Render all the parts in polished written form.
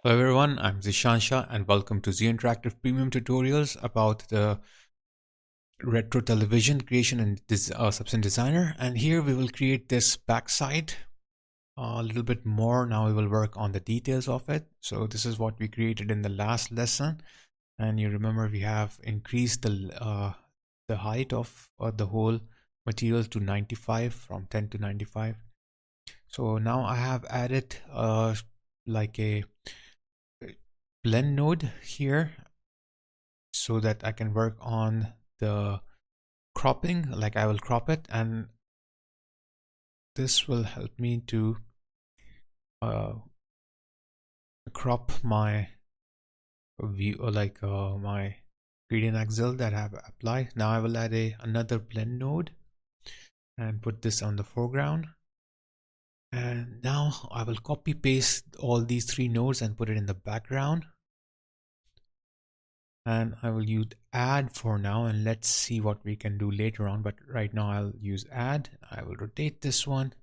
Hello everyone, I'm Zishansha and welcome to Z Interactive Premium Tutorials about the retro television creation and Substance Designer. And here we will create this backside a little bit more. Now we will work on the details of it. So this is what we created in the last lesson. And you remember we have increased the height of the whole material to 95 from 10 to 95. So now I have added like a blend node here so that I can work on the cropping, like I will crop it, and this will help me to crop my view, like my gradient axial that I have applied. Now I will add another blend node and put this on the foreground. And now I will copy paste all these three nodes and put it in the background. And I will use add for now, and let's see what we can do later on. But right now I'll use add. I will rotate this one.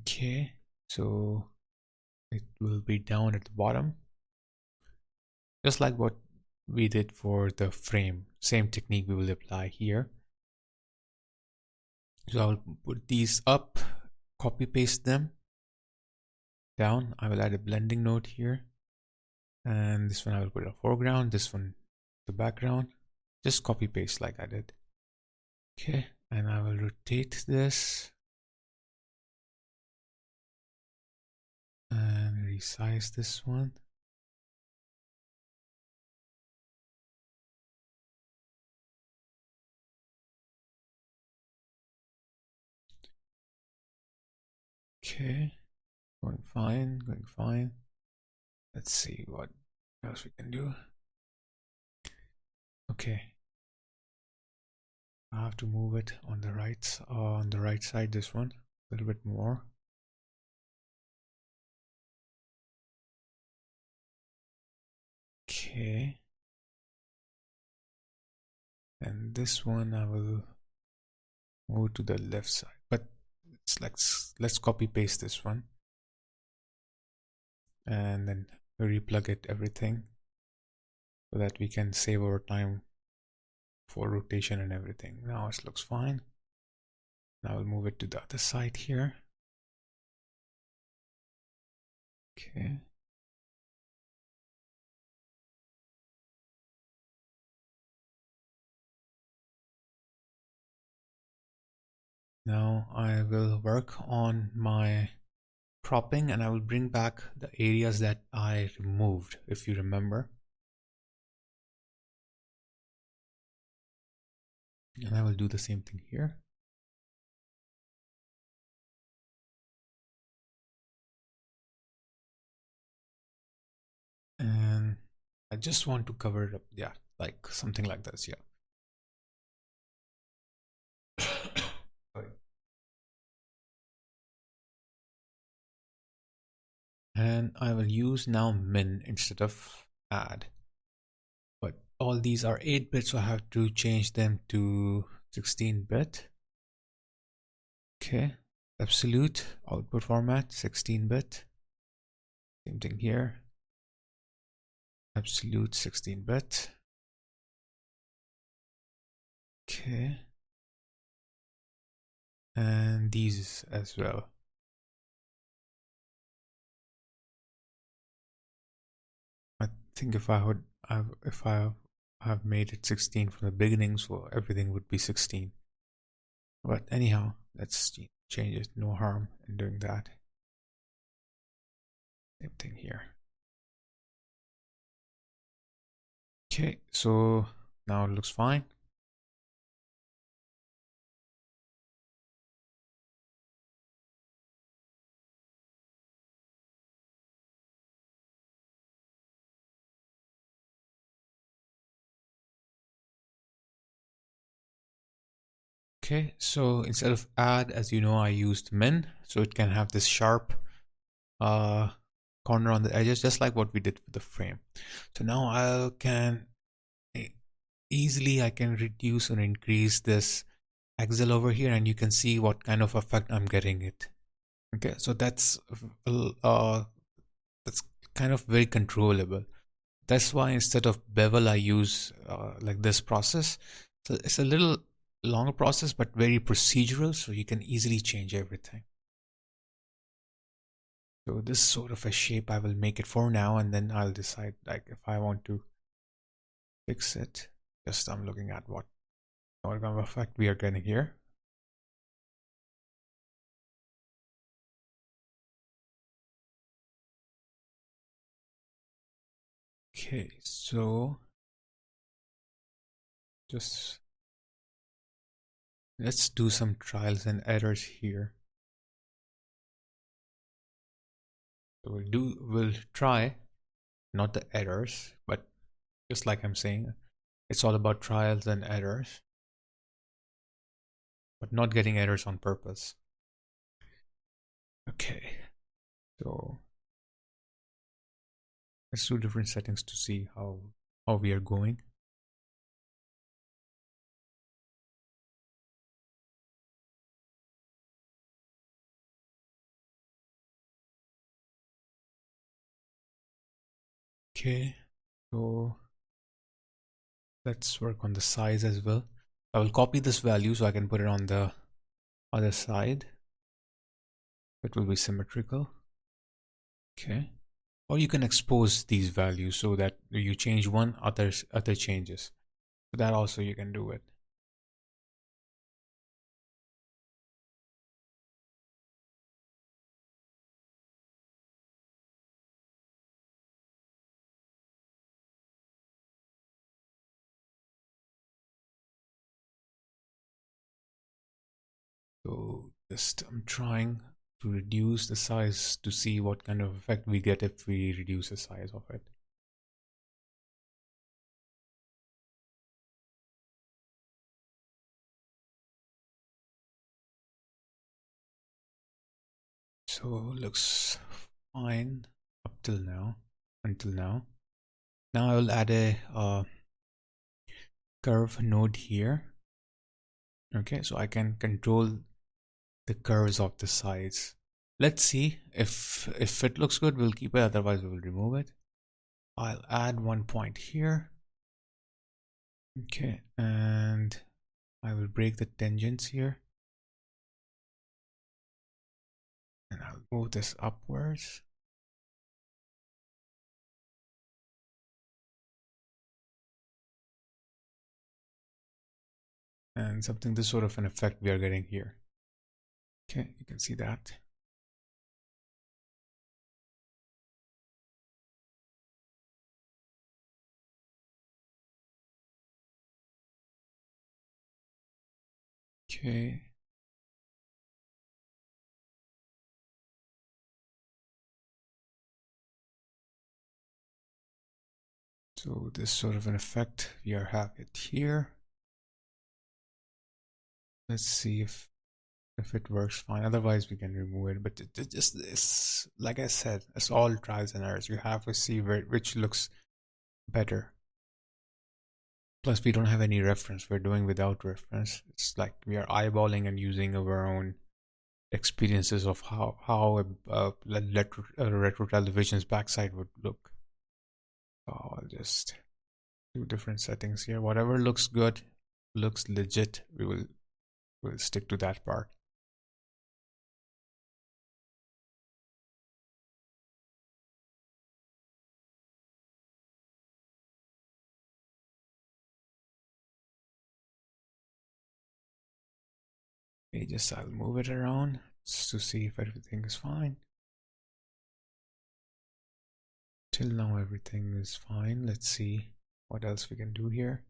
Okay, so it will be down at the bottom, just like what we did for the frame. Same technique we will apply here. So I'll put these up, copy paste them down. I will add a blending node here, and this one I will put a foreground, this one the background. Just copy paste like I did. Okay, and I will rotate this and resize this one. Okay, going fine, going fine. Let's see what else we can do. Okay, I have to move it on the right side, this one a little bit more. Okay, and this one I will move to the left side, but let's copy paste this one and then replug it everything so that we can save our time for rotation and everything. Now it looks fine. Now I'll move it to the other side here. Okay. Now I will work on my cropping, and I will bring back the areas that I removed, if you remember. And I will do the same thing here. And I just want to cover it up, yeah, like something like this, yeah. And I will use now min instead of add. But all these are 8-bit, so I have to change them to 16-bit. Okay, absolute output format 16-bit. Same thing here. Absolute 16-bit. Okay. And these as well. I think if I have made it 16 from the beginning, so everything would be 16. But anyhow, let's change it. No harm in doing that. Same thing here. Okay, so now it looks fine. Okay, so instead of add, as you know, I used min, so it can have this sharp corner on the edges, just like what we did with the frame. So now I can easily reduce or increase this axial over here, and you can see what kind of effect I'm getting it. Okay, so that's kind of very controllable. That's why instead of bevel, I use like this process. So it's a little longer process, but very procedural, so you can easily change everything. So this sort of a shape, I will make it for now, and then I'll decide like if I want to fix it. Just I'm looking at what kind of effect we are getting here. Okay, so just let's do some trials and errors here. So we'll try, not the errors, but just like I'm saying, it's all about trials and errors, but not getting errors on purpose. Okay, so let's do different settings to see how we are going. Okay, so let's work on the size as well. I will copy this value so I can put it on the other side. It will be symmetrical. Okay. Or you can expose these values so that you change one, other changes. So that also you can do it. So just I'm trying to reduce the size to see what kind of effect we get if we reduce the size of it. So looks fine up till now, until now. Now I will add a curve node here. Okay, so I can control the curves of the sides. Let's see if it looks good, we'll keep it, otherwise we will remove it. I'll add 1 point here. Okay, and I will break the tangents here. And I'll move this upwards. And something, this sort of an effect we are getting here. Okay, you can see that. Okay. So this sort of an effect we are having it here. Let's see if it works fine. Otherwise we can remove it. But it just is, like I said, it's all trials and errors. You have to see which looks better. Plus we don't have any reference. We're doing without reference. It's like we are eyeballing and using our own experiences of how a retro television's backside would look. So I'll just do different settings here. Whatever looks good, looks legit, we'll stick to that part. Okay, just I'll move it around just to see if everything is fine. Till now everything is fine. Let's see what else we can do here.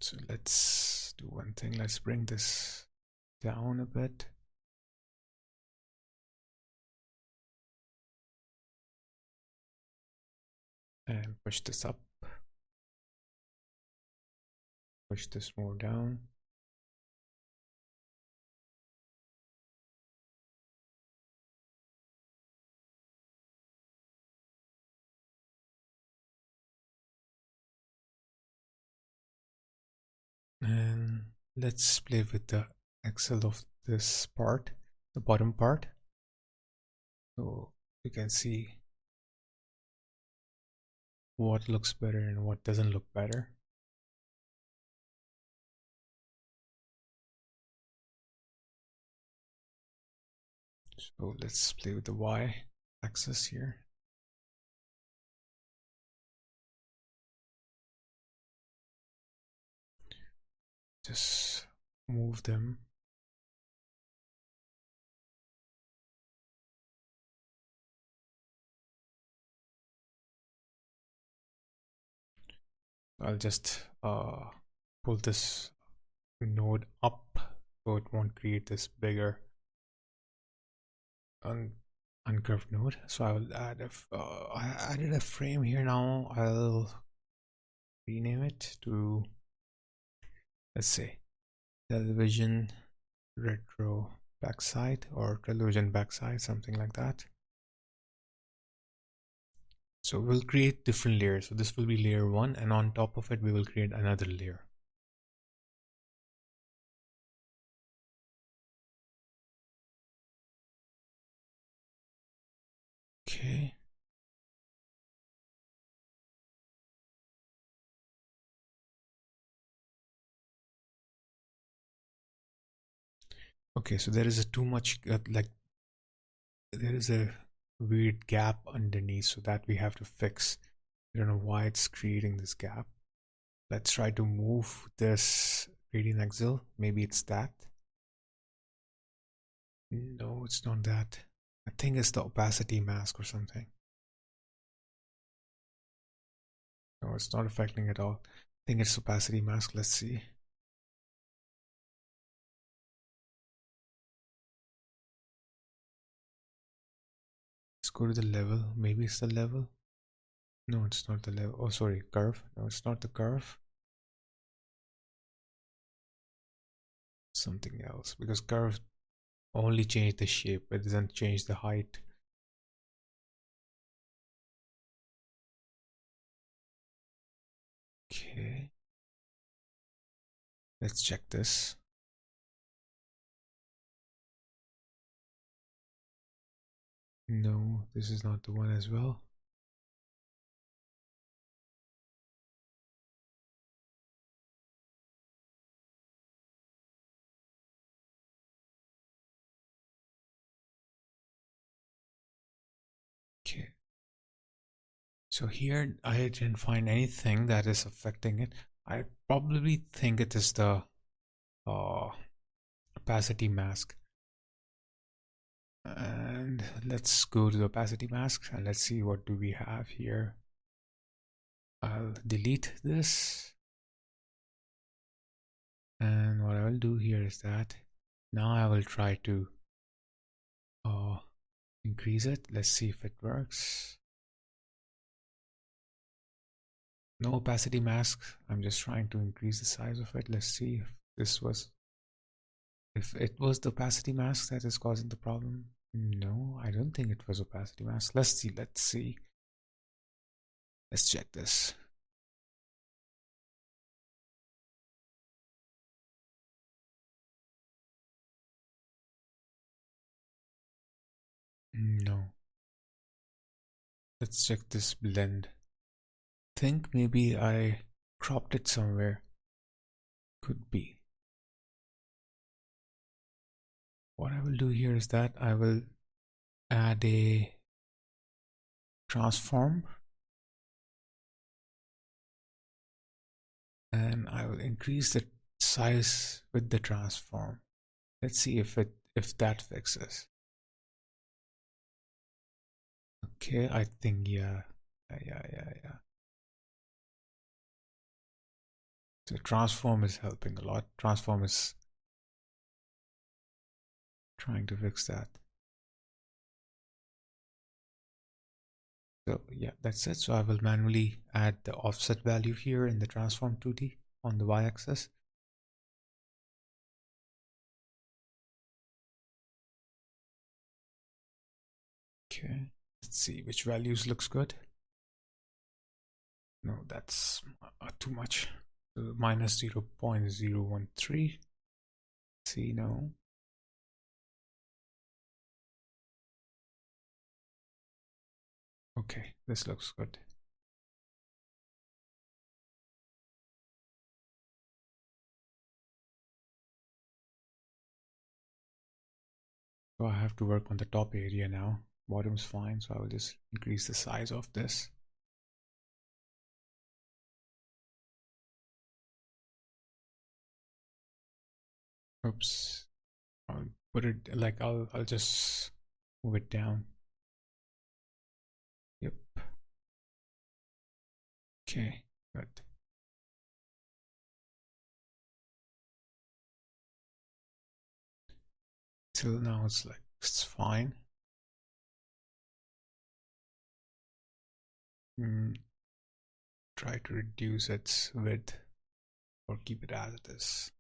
So let's do one thing. Let's bring this down a bit. And push this up. Push this more down. And let's play with the axle of this part, the bottom part, so you can see what looks better and what doesn't look better. So let's play with the y axis here. Just move them. I'll just pull this node up so it won't create this bigger uncurved node. So I will add I added a frame here. Now I'll rename it to, let's say, television retro backside or television backside, something like that. So we'll create different layers. So this will be layer 1, and on top of it we will create another layer. Okay. Okay, so there is a too much like there is a weird gap underneath, so that we have to fix. I don't know why it's creating this gap. Let's try to move this gradient axle. Maybe it's that. No, it's not that. I think it's the opacity mask or something. No, it's not affecting at all. I think it's opacity mask. Let's see. Let's go to the level. Maybe it's the level. No, it's not the level. Oh, sorry, curve. No, it's not the curve. Something else, because curve only change the shape, it doesn't change the height. Okay, let's check this. No, this is not the one as well. Okay, so here I didn't find anything that is affecting it. I probably think it is the opacity mask. And let's go to the opacity mask and let's see what do we have here. I'll delete this, and what I will do here is that now I will try to increase it. Let's see if it works. No opacity mask. I'm just trying to increase the size of it. Let's see if it was the opacity mask that is causing the problem. No, I don't think it was opacity mask. Let's see. Let's check this. No. Let's check this blend. Think maybe I cropped it somewhere. Could be. What I will do here is that I will add a transform, and I will increase the size with the transform. Let's see if that fixes. Okay, I think yeah. So transform is helping a lot. Transform is trying to fix that. So yeah, that's it. So I will manually add the offset value here in the transform 2D on the y-axis. Okay, let's see which values looks good. No, that's too much. So minus 0.013. See, no. Okay, this looks good. So I have to work on the top area now. Bottom's fine, so I will just increase the size of this. Oops. I'll put it like I'll just move it down. Yep. Okay, good. Till now it's fine. Try to reduce its width or keep it as it is.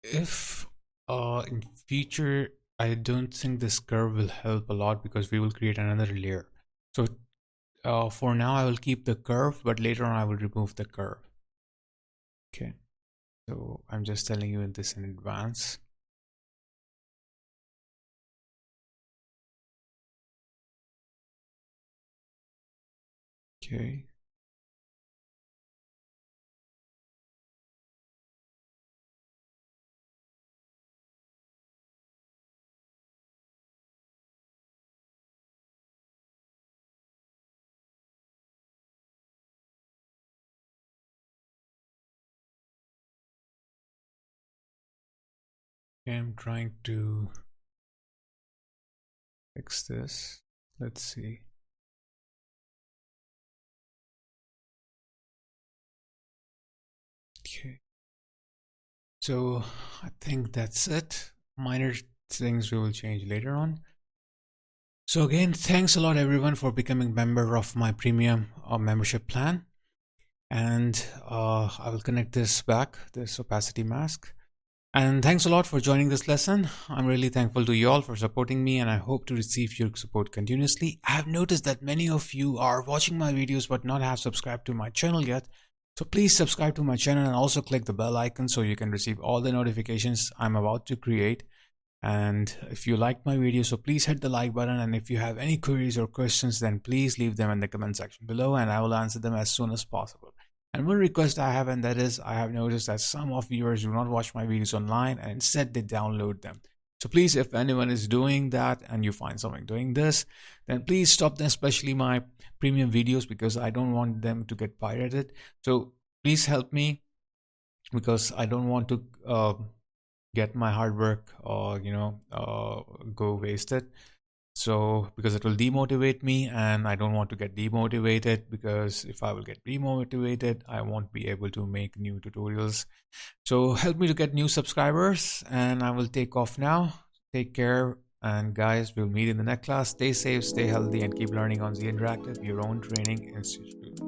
If in future, I don't think this curve will help a lot because we will create another layer. So for now I will keep the curve, but later on I will remove the curve. Okay, so I'm just telling you this in advance. Okay. I'm trying to fix this. Let's see. Okay. So I think that's it. Minor things we will change later on. So again, thanks a lot everyone for becoming member of my premium membership plan. And I will connect this back, this opacity mask. And thanks a lot for joining this lesson. I'm really thankful to you all for supporting me, and I hope to receive your support continuously. I have noticed that many of you are watching my videos but not have subscribed to my channel yet. So please subscribe to my channel and also click the bell icon so you can receive all the notifications I'm about to create. And if you like my video, so please hit the like button, and if you have any queries or questions, then please leave them in the comment section below and I will answer them as soon as possible. And one request I have, and that is, I have noticed that some of viewers do not watch my videos online and instead they download them. So please, if anyone is doing that and you find something doing this, then please stop them, especially my premium videos, because I don't want them to get pirated. So please help me, because I don't want to get my hard work go wasted. So because it will demotivate me, and I don't want to get demotivated, because if I will get demotivated, I won't be able to make new tutorials. So help me to get new subscribers, and I will take off now. Take care, and guys, we'll meet in the next class. Stay safe, stay healthy, and keep learning on Z Interactive, your own training institute.